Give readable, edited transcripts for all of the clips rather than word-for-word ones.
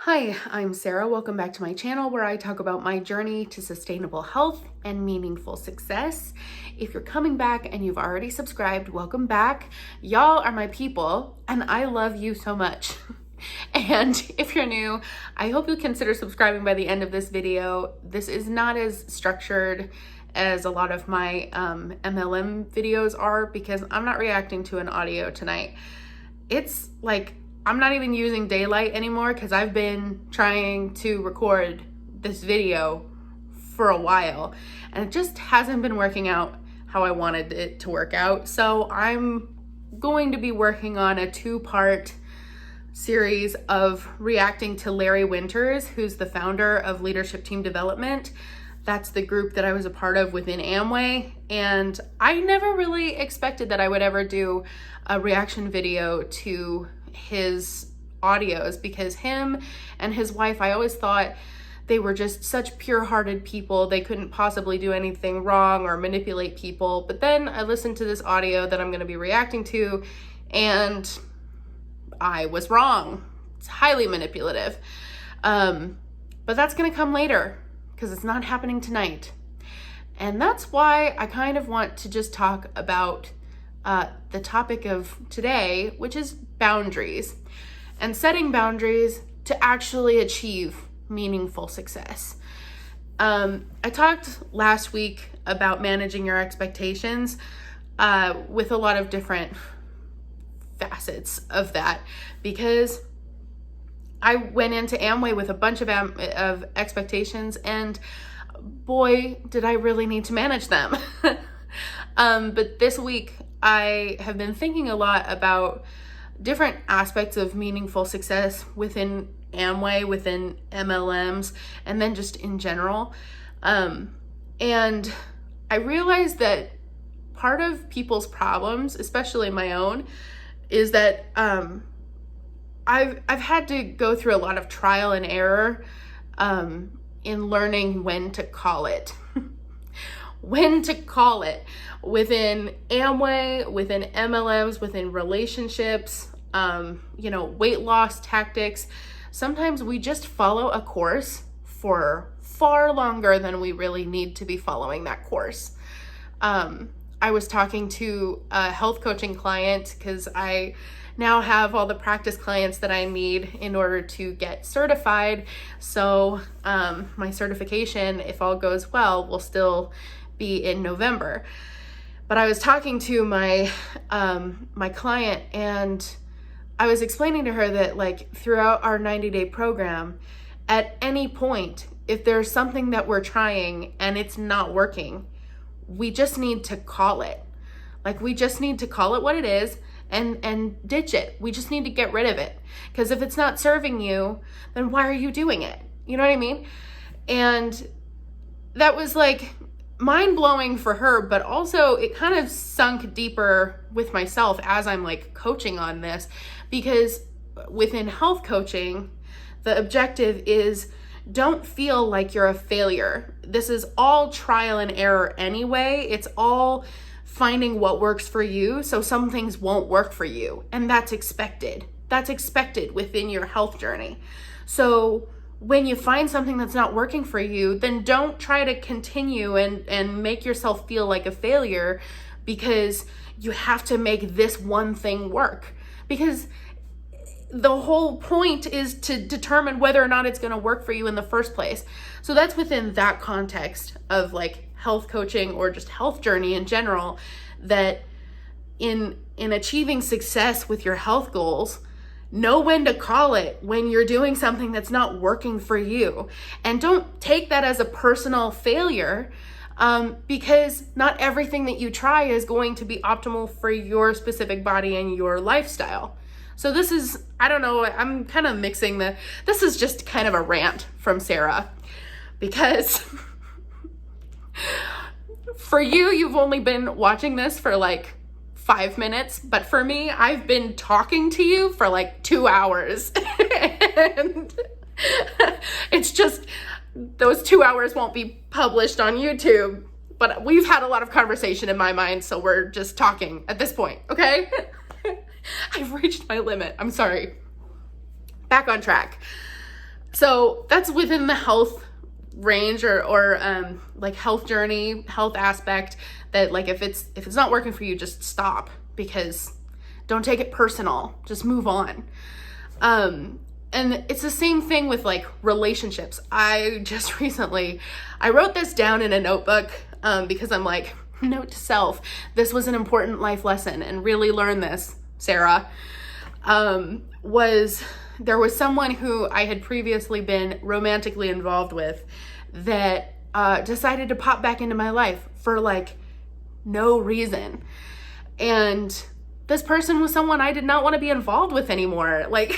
Hi, I'm Sarah. Welcome back to my channel where I talk about my journey to sustainable health and meaningful success. If you're coming back and you've already subscribed, welcome back. Y'all are my people and I love you so much. And if you're new, I hope you'll consider subscribing by the end of this video. This is not as structured as a lot of my MLM videos are because I'm not reacting to an audio tonight. It's like I'm not even using daylight anymore because I've been trying to record this video for a while and it just hasn't been working out how I wanted it to work out. So I'm going to be working on a two-part series of reacting to Larry Winters, who's the founder of Leadership Team Development. That's the group that I was a part of within Amway. And I never really expected that I would ever do a reaction video to his audios because him and his wife, I always thought they were just such pure-hearted people. They couldn't possibly do anything wrong or manipulate people. But then I listened to this audio that I'm going to be reacting to and I was wrong. It's highly manipulative. But that's going to come later because it's not happening tonight. And that's why I kind of want to just talk about the topic of today, which is boundaries and setting boundaries to actually achieve meaningful success. I talked last week about managing your expectations with a lot of different facets of that because I went into Amway with a bunch of expectations and boy, did I really need to manage them. But this week I have been thinking a lot about different aspects of meaningful success within Amway, within MLMs, and then just in general. And I realized that part of people's problems, especially my own, is that I've had to go through a lot of trial and error in learning when to call it. When to call it within Amway, within MLMs, within relationships, weight loss tactics. Sometimes we just follow a course for far longer than we really need to be following that course. I was talking to a health coaching client because I now have all the practice clients that I need in order to get certified. So my certification, if all goes well, will still be in November. But I was talking to my my client and I was explaining to her that like throughout our 90-day program, at any point, if there's something that we're trying and it's not working, we just need to call it. Like we just need to call it what it is and ditch it. We just need to get rid of it. Because if it's not serving you, then why are you doing it? You know what I mean? And that was like mind-blowing for her, but also it kind of sunk deeper with myself as I'm like coaching on this, because within health coaching, the objective is don't feel like you're a failure. This is all trial and error anyway. It's all finding what works for you. So some things won't work for you, and that's expected. That's expected within your health journey. So when you find something that's not working for you, then don't try to continue and make yourself feel like a failure because you have to make this one thing work. Because the whole point is to determine whether or not it's going to work for you in the first place. So that's within that context of like health coaching or just health journey in general, that in achieving success with your health goals, know when to call it when you're doing something that's not working for you. And don't take that as a personal failure because not everything that you try is going to be optimal for your specific body and your lifestyle. So this is, I don't know, I'm kind of mixing this is just kind of a rant from Sarah because for you, you've only been watching this for like 5 minutes, but for me, I've been talking to you for like 2 hours. And it's just, those 2 hours won't be published on YouTube, but we've had a lot of conversation in my mind, so we're just talking at this point, okay? I've reached my limit. I'm sorry. Back on track. So that's within the health range or like health journey, health aspect, that like if it's not working for you, just stop, because don't take it personal, just move on. And it's the same thing with like relationships. I just recently, I wrote this down in a notebook because I'm like, note to self, this was an important life lesson, and really learn this, Sarah. There was someone who I had previously been romantically involved with that decided to pop back into my life for like no reason. And this person was someone I did not want to be involved with anymore. Like,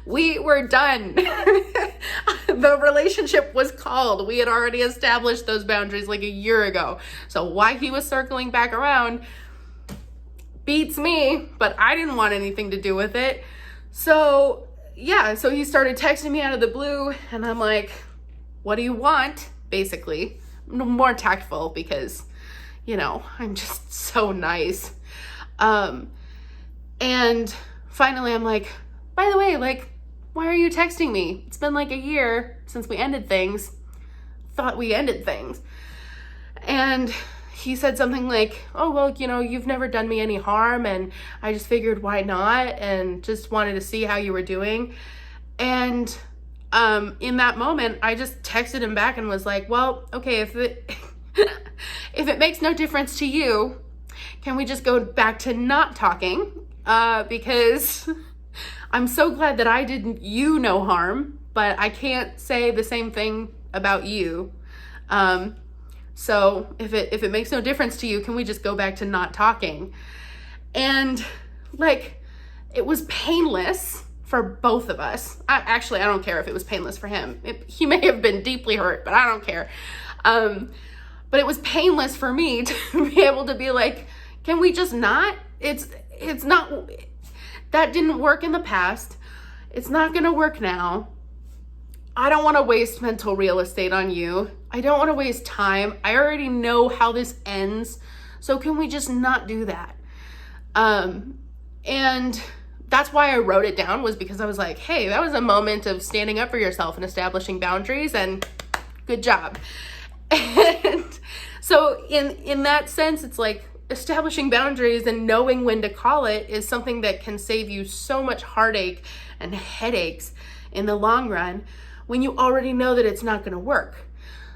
we were done. The relationship was called. We had already established those boundaries like a year ago. So why he was circling back around beats me, but I didn't want anything to do with it. So yeah, so he started texting me out of the blue, and I'm like, what do you want? Basically, more tactful, because, you know, I'm just so nice. And finally I'm like, by the way, like, why are you texting me? It's been like a year since we ended things. Thought we ended things. And he said something like, oh, well, you know, you've never done me any harm, and I just figured why not, and just wanted to see how you were doing. And in that moment, I just texted him back and was like, well, okay, if it makes no difference to you, can we just go back to not talking? Because I'm so glad that I did you no harm, but I can't say the same thing about you. So if it makes no difference to you, can we just go back to not talking? And like, it was painless for both of us. I don't care if it was painless for him. He may have been deeply hurt, but I don't care. But it was painless for me to be able to be like, can we just not? It's not, that didn't work in the past. It's not gonna work now. I don't want to waste mental real estate on you. I don't want to waste time. I already know how this ends. So can we just not do that? And that's why I wrote it down, was because I was like, hey, that was a moment of standing up for yourself and establishing boundaries, and good job. And so in that sense, it's like, establishing boundaries and knowing when to call it is something that can save you so much heartache and headaches in the long run, when you already know that it's not going to work.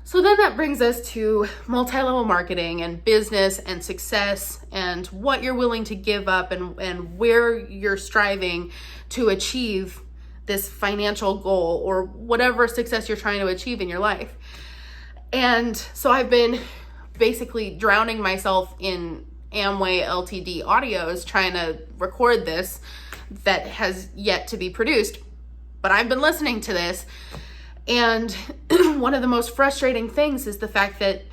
So then that brings us to multi-level marketing and business and success, and what you're willing to give up, and where you're striving to achieve this financial goal or whatever success you're trying to achieve in your life. And so I've been basically drowning myself in Amway LTD audios trying to record this that has yet to be produced. But I've been listening to this, and one of the most frustrating things is the fact that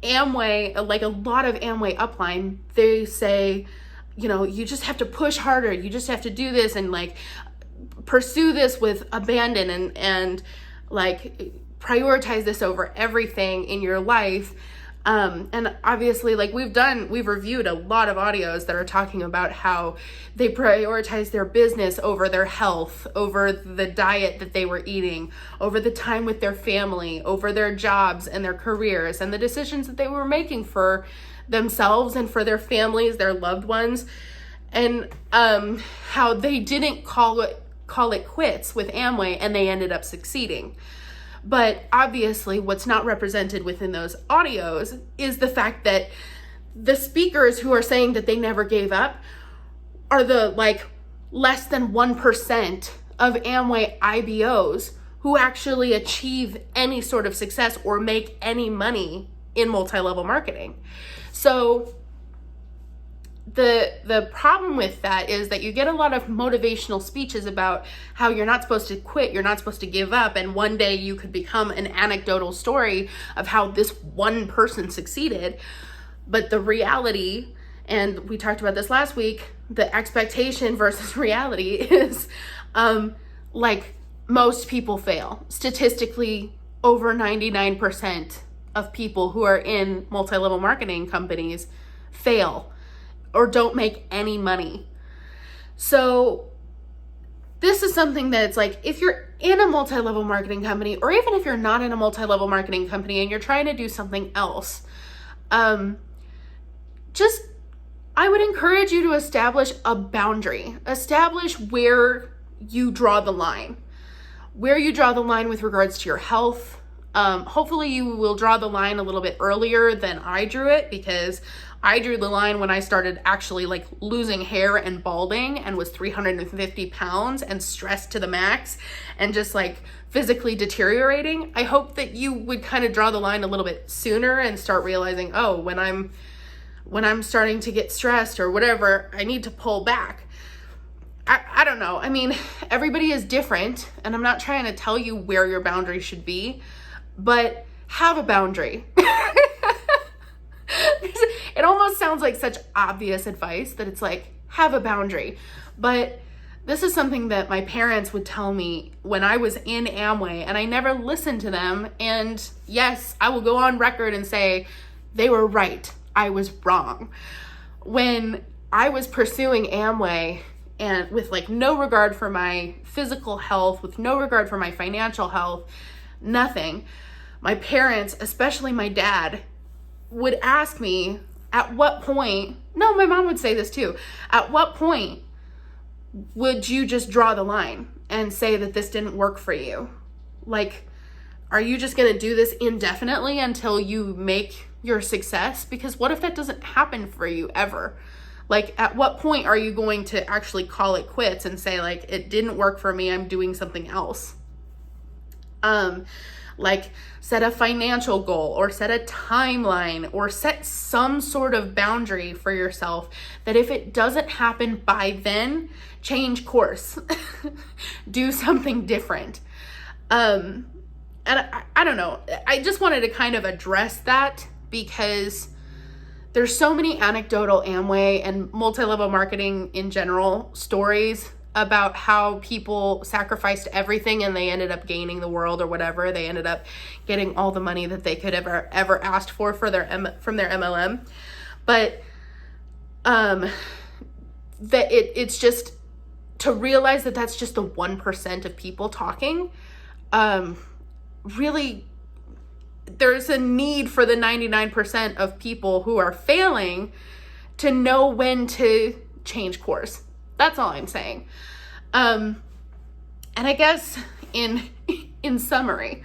Amway, like a lot of Amway upline, they say, you know, you just have to push harder, you just have to do this, and like pursue this with abandon, and like prioritize this over everything in your life. And obviously, like we've reviewed a lot of audios that are talking about how they prioritize their business over their health, over the diet that they were eating, over the time with their family, over their jobs and their careers, and the decisions that they were making for themselves and for their families, their loved ones, and how they didn't call it quits with Amway, and they ended up succeeding. But obviously, what's not represented within those audios is the fact that the speakers who are saying that they never gave up are the like less than 1% of Amway IBOs who actually achieve any sort of success or make any money in multi-level marketing. So the problem with that is that you get a lot of motivational speeches about how you're not supposed to quit, you're not supposed to give up, and one day you could become an anecdotal story of how this one person succeeded. But the reality, and we talked about this last week, the expectation versus reality is like most people fail. Statistically, over 99% of people who are in multi-level marketing companies fail or don't make any money. So this is something that's like, if you're in a multi-level marketing company, or even if you're not in a multi-level marketing company and you're trying to do something else, I would encourage you to establish a boundary. Establish where you draw the line. Where you draw the line with regards to your health. Hopefully you will draw the line a little bit earlier than I drew it, because I drew the line when I started actually like losing hair and balding and was 350 pounds and stressed to the max and just like physically deteriorating. I hope that you would kind of draw the line a little bit sooner and start realizing, oh, when I'm starting to get stressed or whatever, I need to pull back. I don't know. I mean, everybody is different, and I'm not trying to tell you where your boundary should be, but have a boundary. It almost sounds like such obvious advice that it's like, have a boundary. But this is something that my parents would tell me when I was in Amway, and I never listened to them. And yes, I will go on record and say they were right. I was wrong. When I was pursuing Amway, and with like no regard for my physical health, with no regard for my financial health, nothing, my parents, especially my dad, would ask me, at what point, no, my mom would say this too, at what point would you just draw the line and say that this didn't work for you? Like, are you just gonna do this indefinitely until you make your success? Because what if that doesn't happen for you ever? Like, at what point are you going to actually call it quits and say, like, it didn't work for me, I'm doing something else? Like, set a financial goal, or set a timeline, or set some sort of boundary for yourself that if it doesn't happen by then, change course. Do something different. And I don't know. I just wanted to kind of address that, because there's so many anecdotal Amway and multi-level marketing in general stories about how people sacrificed everything and they ended up gaining the world or whatever. They ended up getting all the money that they could ever asked for their from their MLM. But that it's just to realize that that's just the 1% of people talking. Really, there's a need for the 99% of people who are failing to know when to change course. That's all I'm saying. And I guess in summary,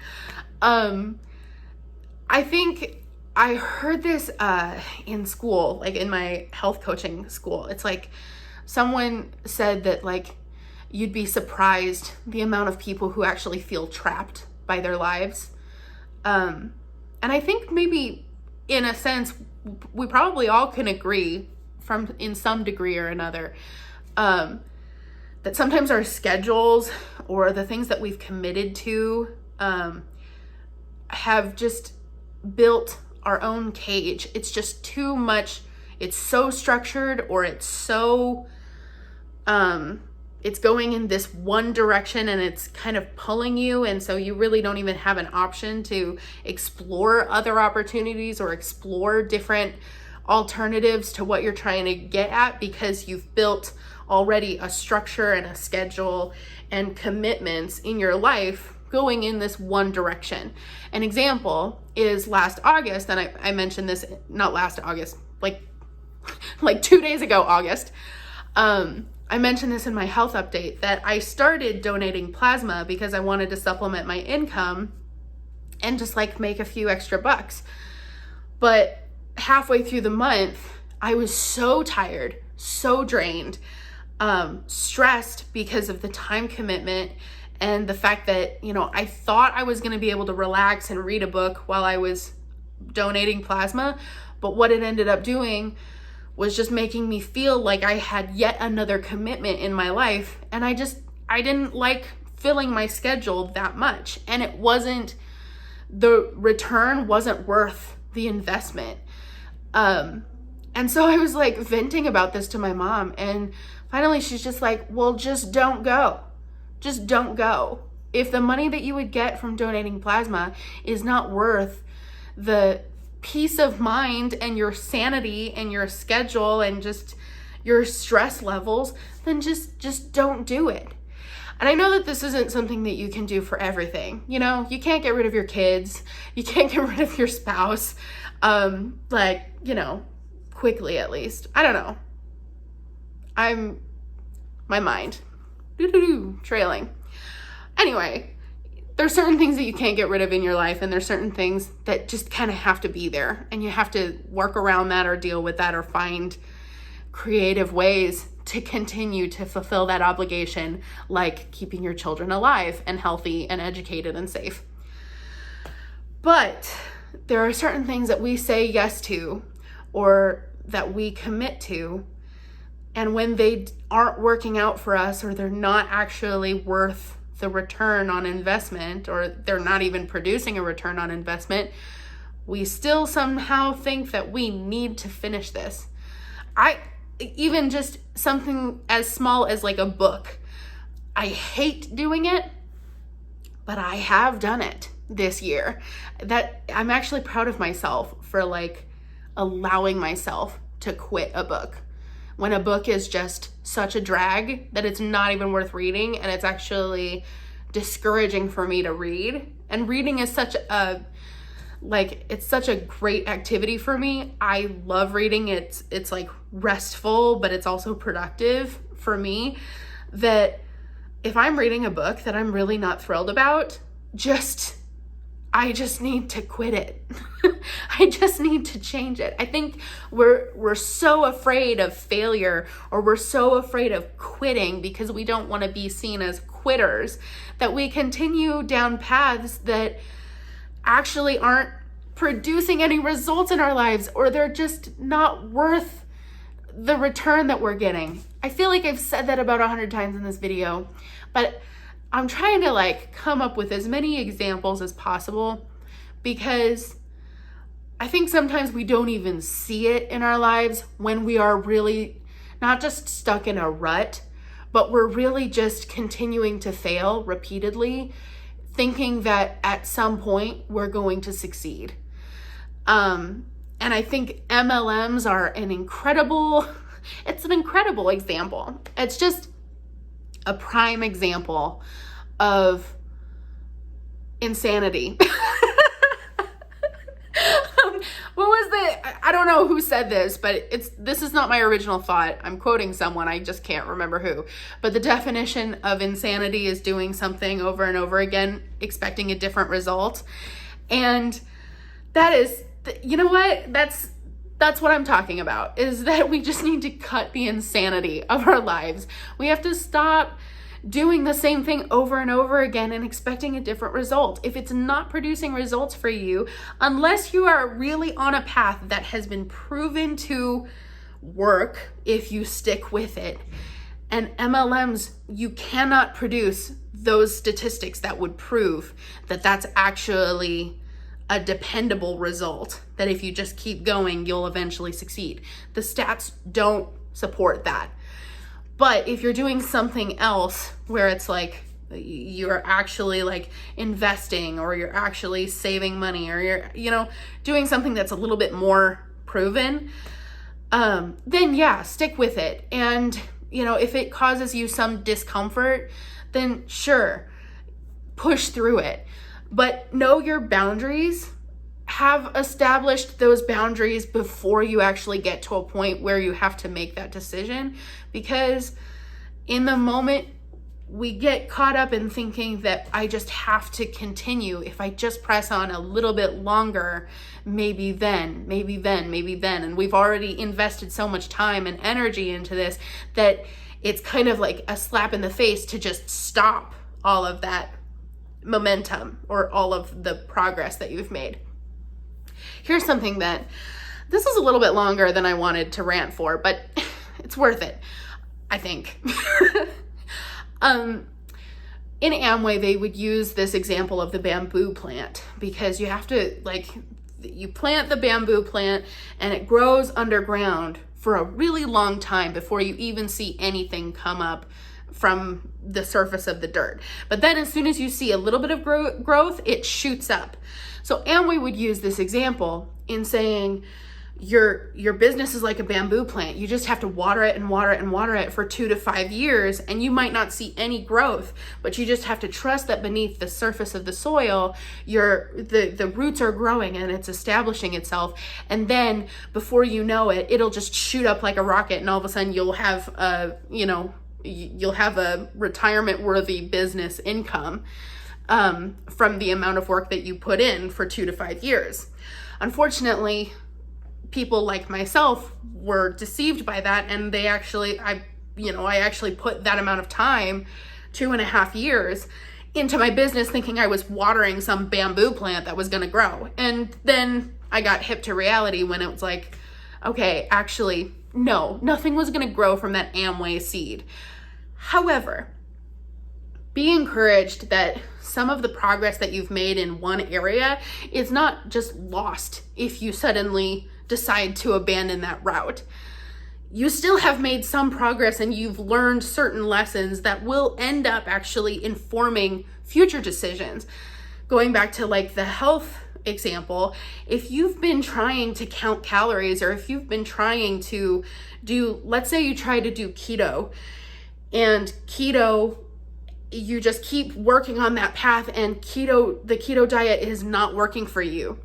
I think I heard this in school, like in my health coaching school. It's like someone said that like you'd be surprised the amount of people who actually feel trapped by their lives. And I think maybe in a sense, we probably all can agree in some degree or another, that sometimes our schedules or the things that we've committed to have just built our own cage. It's just too much. It's so structured, or it's so, it's going in this one direction and it's kind of pulling you. And so you really don't even have an option to explore other opportunities or explore different alternatives to what you're trying to get at, because you've built already a structure and a schedule and commitments in your life going in this one direction. An example is last August, and I mentioned this, not last August, like 2 days ago, August. I mentioned this in my health update, that I started donating plasma because I wanted to supplement my income and just like make a few extra bucks. But halfway through the month, I was so tired, so drained, stressed because of the time commitment and the fact that, I thought I was going to be able to relax and read a book while I was donating plasma. But what it ended up doing was just making me feel like I had yet another commitment in my life. And I didn't like filling my schedule that much. And the return wasn't worth the investment. And so I was like venting about this to my mom, and finally she's just like, well, just don't go. Just don't go. If the money that you would get from donating plasma is not worth the peace of mind and your sanity and your schedule and just your stress levels, then just don't do it. And I know that this isn't something that you can do for everything. You know, you can't get rid of your kids. You can't get rid of your spouse. Like, you know, quickly at least. I don't know. My mind. Trailing. Anyway, there's certain things that you can't get rid of in your life, and there's certain things that just kind of have to be there, and you have to work around that or deal with that or find creative ways to continue to fulfill that obligation, like keeping your children alive and healthy and educated and safe. But there are certain things that we say yes to or that we commit to, and when they aren't working out for us, or they're not actually worth the return on investment, or they're not even producing a return on investment, we still somehow think that we need to finish this. Even just something as small as like a book. I hate doing it, but I have done it this year. That I'm actually proud of myself for like allowing myself to quit a book. When a book is just such a drag that it's not even worth reading, and it's actually discouraging for me to read. And reading is such a it's such a great activity for me. I love reading. It's like restful, but it's also productive for me, that if I'm reading a book that I'm really not thrilled about, I just need to quit it. I just need to change it. I think we're so afraid of failure, or we're so afraid of quitting because we don't want to be seen as quitters, that we continue down paths that actually aren't producing any results in our lives, or they're just not worth the return that we're getting. I feel like I've said that about 100 times in this video, but I'm trying to like come up with as many examples as possible, because I think sometimes we don't even see it in our lives when we are really not just stuck in a rut, but we're really just continuing to fail repeatedly, thinking that at some point we're going to succeed. And I think MLMs are an incredible example. It's just a prime example of insanity. What was I don't know who said this, but this is not my original thought. I'm quoting someone, I just can't remember who. But the definition of insanity is doing something over and over again, expecting a different result. And that is, you know what? That's what I'm talking about, is that we just need to cut the insanity of our lives. We have to stop doing the same thing over and over again and expecting a different result. If it's not producing results for you, unless you are really on a path that has been proven to work if you stick with it, and MLMs, you cannot produce those statistics that would prove that that's actually a dependable result, that if you just keep going, you'll eventually succeed. The stats don't support that. But if you're doing something else where it's like you're actually like investing, or you're actually saving money, or you're, doing something that's a little bit more proven, then yeah, stick with it. And, if it causes you some discomfort, then sure, push through it. But know your boundaries. Have established those boundaries before you actually get to a point where you have to make that decision, because in the moment we get caught up in thinking that I just have to continue. If I just press on a little bit longer, maybe then. And we've already invested so much time and energy into this that it's kind of like a slap in the face to just stop all of that momentum or all of the progress that you've made. Here's something this is a little bit longer than I wanted to rant for, but it's worth it, I think. In Amway, they would use this example of the bamboo plant, because you have to, you plant the bamboo plant and it grows underground for a really long time before you even see anything come up from the surface of the dirt. But then as soon as you see a little bit of growth, it shoots up. So Amway would use this example in saying, your business is like a bamboo plant. You just have to water it and water it and water it for 2 to 5 years, and you might not see any growth, but you just have to trust that beneath the surface of the soil, the roots are growing and it's establishing itself. And then before you know it, it'll just shoot up like a rocket, and all of a sudden you'll have you'll have a retirement worthy business income from the amount of work that you put in for 2 to 5 years. Unfortunately, people like myself were deceived by that, and I actually put that amount of time, 2.5 years, into my business thinking I was watering some bamboo plant that was going to grow. And then I got hip to reality when it was like, okay, actually, no, nothing was going to grow from that Amway seed. However, be encouraged that some of the progress that you've made in one area is not just lost if you suddenly decide to abandon that route. You still have made some progress, and you've learned certain lessons that will end up actually informing future decisions. Going back to like the health example, if you've been trying to count calories, or if you've been trying to let's say you try to do keto, and you just keep working on that path, and the keto diet is not working for you.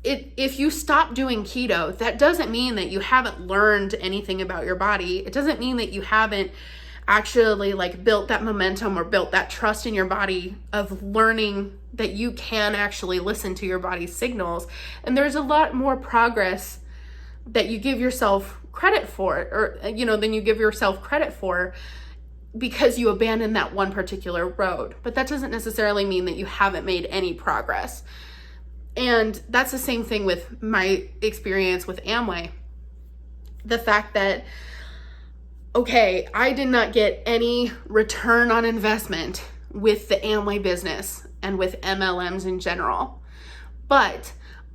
If you stop doing keto, that doesn't mean that you haven't learned anything about your body. It doesn't mean that you haven't actually like built that momentum or built that trust in your body of learning that you can actually listen to your body's signals. And there's a lot more progress that you give yourself credit for, than you give yourself credit for, because you abandoned that one particular road. But that doesn't necessarily mean that you haven't made any progress. And that's the same thing with my experience with Amway. The fact that, okay, I did not get any return on investment with the Amway business and with MLMs in general, but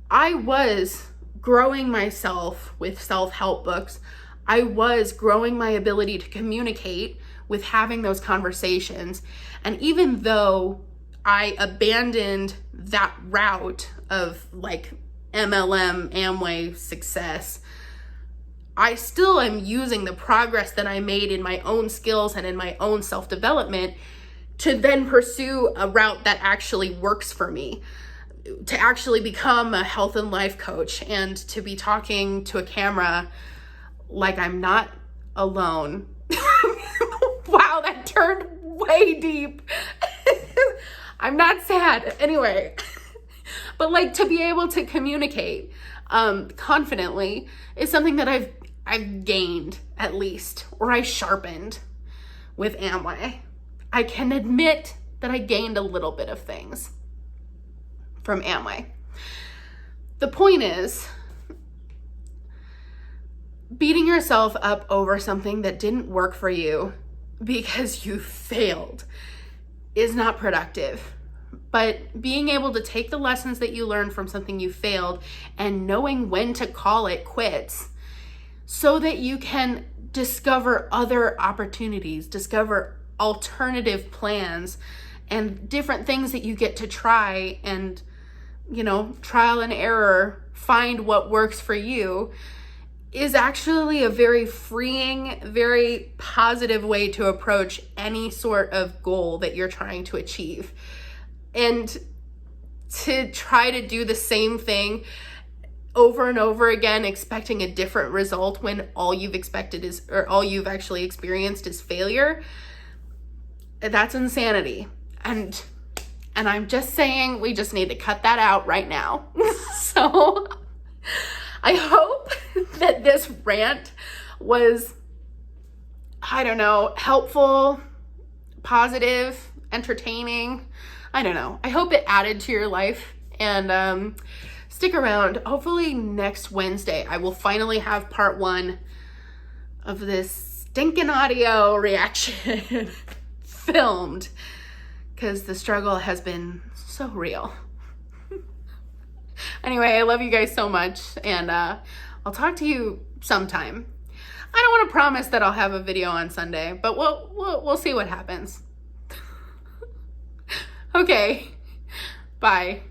I was growing myself with self-help books. I was growing my ability to communicate with having those conversations. And even though I abandoned that route of like MLM, Amway success, I still am using the progress that I made in my own skills and in my own self-development to then pursue a route that actually works for me, to actually become a health and life coach, and to be talking to a camera like I'm not alone. Wow, that turned way deep. I'm not sad. Anyway, but like to be able to communicate confidently is something that I've gained, at least, or I sharpened with Amway. I can admit that I gained a little bit of things from Amway. The point is, beating yourself up over something that didn't work for you because you failed is not productive. But being able to take the lessons that you learned from something you failed and knowing when to call it quits so that you can discover other opportunities, discover alternative plans and different things that you get to try and, trial and error, find what works for you, is actually a very freeing, very positive way to approach any sort of goal that you're trying to achieve. And to try to do the same thing over and over again, expecting a different result when all you've actually experienced is failure, that's insanity. And I'm just saying, we just need to cut that out right now. So I hope that this rant was, helpful, positive, entertaining. I don't know. I hope it added to your life, and stick around. Hopefully next Wednesday, I will finally have part 1 of this stinking audio reaction filmed, because the struggle has been so real. Anyway, I love you guys so much, and I'll talk to you sometime. I don't want to promise that I'll have a video on Sunday, but we'll see what happens. Okay, bye.